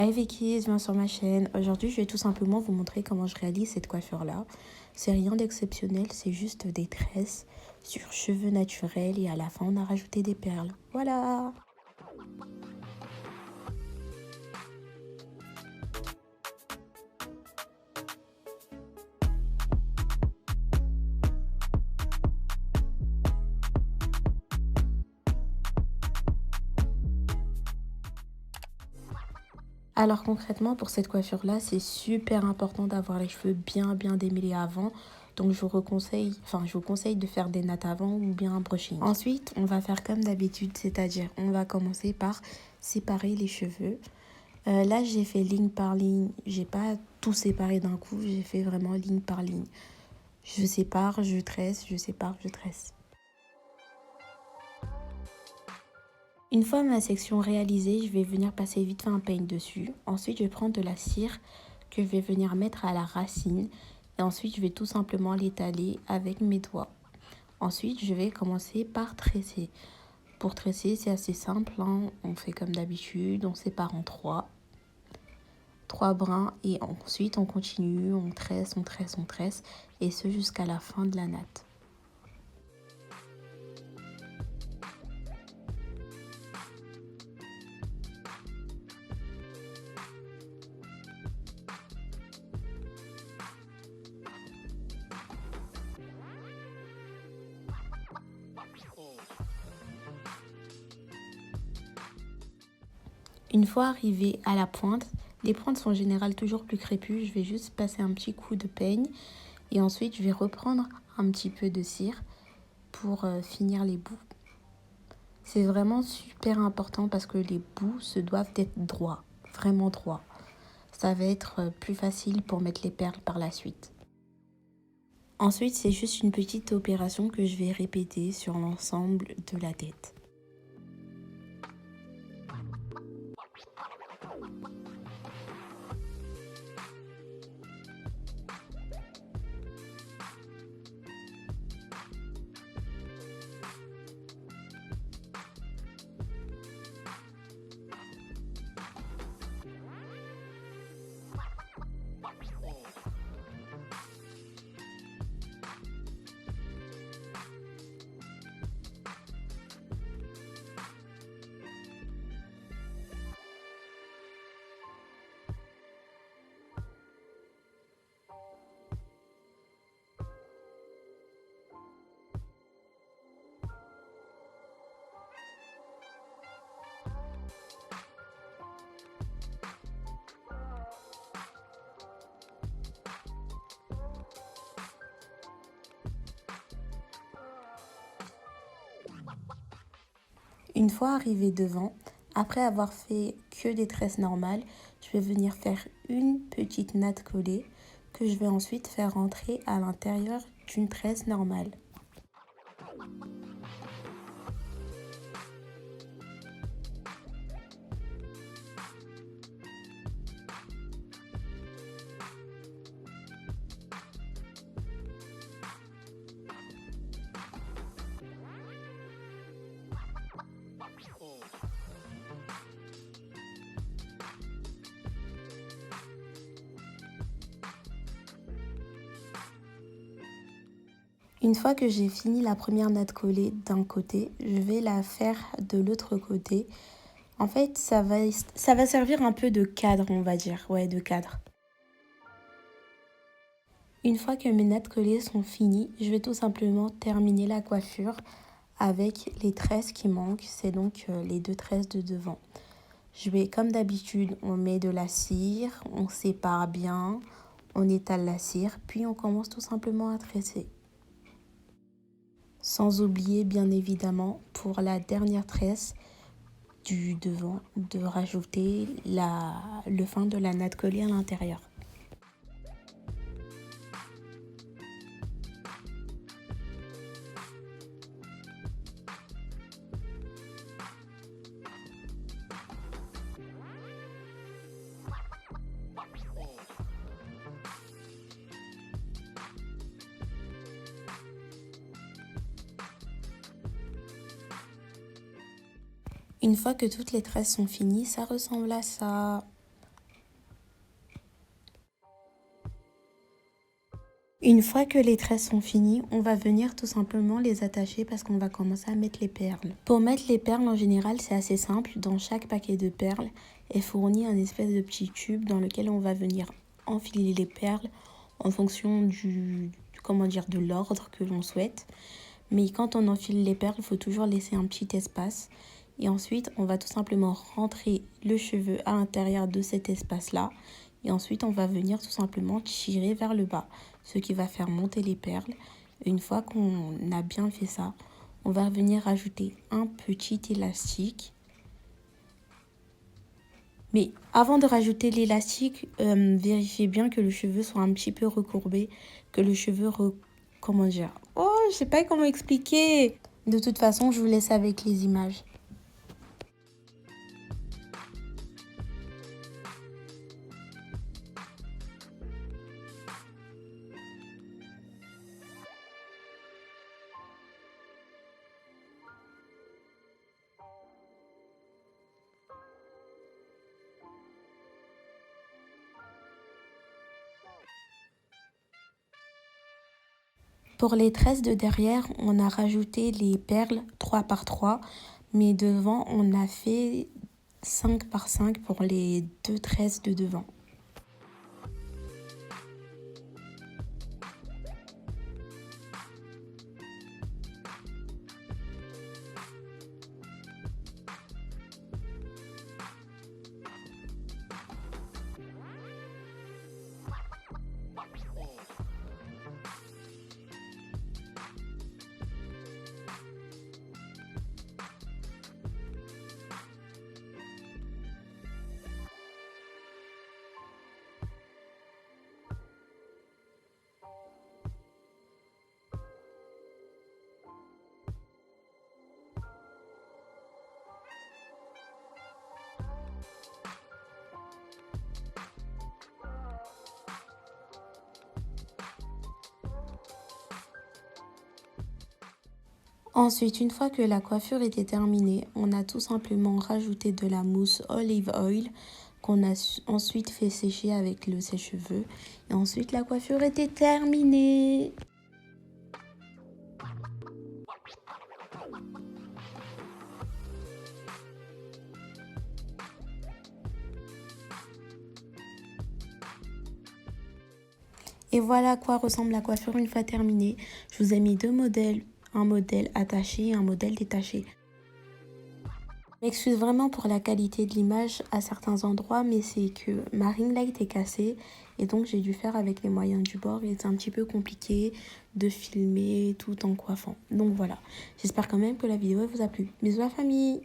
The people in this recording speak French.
Hi Vicky, viens sur ma chaîne. Aujourd'hui, je vais tout simplement vous montrer comment je réalise cette coiffure-là. C'est rien d'exceptionnel, c'est juste des tresses sur cheveux naturels et à la fin, on a rajouté des perles. Voilà! Alors concrètement, pour cette coiffure-là, c'est super important d'avoir les cheveux bien démêlés avant. Donc je vous conseille de faire des nattes avant ou bien un brushing. Ensuite, on va faire comme d'habitude, c'est-à-dire on va commencer par séparer les cheveux. Là, j'ai fait ligne par ligne. J'ai pas tout séparé d'un coup, j'ai fait vraiment ligne par ligne. Je sépare, je tresse, je sépare, je tresse. Une fois ma section réalisée, je vais venir passer vite fait un peigne dessus. Ensuite, je vais prendre de la cire que je vais venir mettre à la racine. Et ensuite, je vais tout simplement l'étaler avec mes doigts. Ensuite, je vais commencer par tresser. Pour tresser, c'est assez simple, hein. On fait comme d'habitude, on sépare en trois brins. Et ensuite, on continue, on tresse, on tresse, on tresse. Et ce jusqu'à la fin de la natte. Une fois arrivé à la pointe, les pointes sont en général toujours plus crépues. Je vais juste passer un petit coup de peigne et ensuite je vais reprendre un petit peu de cire pour finir les bouts. C'est vraiment super important parce que les bouts se doivent d'être droits, vraiment droits. Ça va être plus facile pour mettre les perles par la suite. Ensuite, c'est juste une petite opération que je vais répéter sur l'ensemble de la tête. Une fois arrivé devant, après avoir fait que des tresses normales, je vais venir faire une petite natte collée que je vais ensuite faire rentrer à l'intérieur d'une tresse normale. Une fois que j'ai fini la première natte collée d'un côté, je vais la faire de l'autre côté. En fait, ça va servir un peu de cadre, on va dire. Ouais, de cadre. Une fois que mes nattes collées sont finies, je vais tout simplement terminer la coiffure avec les tresses qui manquent. C'est donc les deux tresses de devant. Je vais, comme d'habitude, on met de la cire, on sépare bien, on étale la cire, puis on commence tout simplement à tresser. Sans oublier, bien évidemment, pour la dernière tresse du devant, de rajouter le fin de la natte collée à l'intérieur. Une fois que toutes les tresses sont finies, ça ressemble à ça. Une fois que les tresses sont finies, on va venir tout simplement les attacher parce qu'on va commencer à mettre les perles. Pour mettre les perles, en général, c'est assez simple. Dans chaque paquet de perles est fourni un espèce de petit tube dans lequel on va venir enfiler les perles en fonction de l'ordre que l'on souhaite. Mais quand on enfile les perles, il faut toujours laisser un petit espace. Et ensuite, on va tout simplement rentrer le cheveu à l'intérieur de cet espace-là. Et ensuite, on va venir tout simplement tirer vers le bas, ce qui va faire monter les perles. Une fois qu'on a bien fait ça, on va venir ajouter un petit élastique. Mais avant de rajouter l'élastique, vérifiez bien que le cheveu soit un petit peu recourbé, que le cheveu, Oh, je sais pas comment expliquer. De toute façon, je vous laisse avec les images. Pour les tresses de derrière, on a rajouté les perles 3 par 3, mais devant, on a fait 5 par 5 pour les 2 tresses de devant. Ensuite, une fois que la coiffure était terminée, on a tout simplement rajouté de la mousse olive oil qu'on a ensuite fait sécher avec le sèche-cheveux. Et ensuite, la coiffure était terminée. Et voilà à quoi ressemble la coiffure une fois terminée. Je vous ai mis 2 modèles, un modèle attaché et un modèle détaché. Je m'excuse vraiment pour la qualité de l'image à certains endroits, mais c'est que ma ring light est cassée et donc j'ai dû faire avec les moyens du bord et c'est un petit peu compliqué de filmer tout en coiffant. Donc voilà, j'espère quand même que la vidéo vous a plu. Bisous la famille!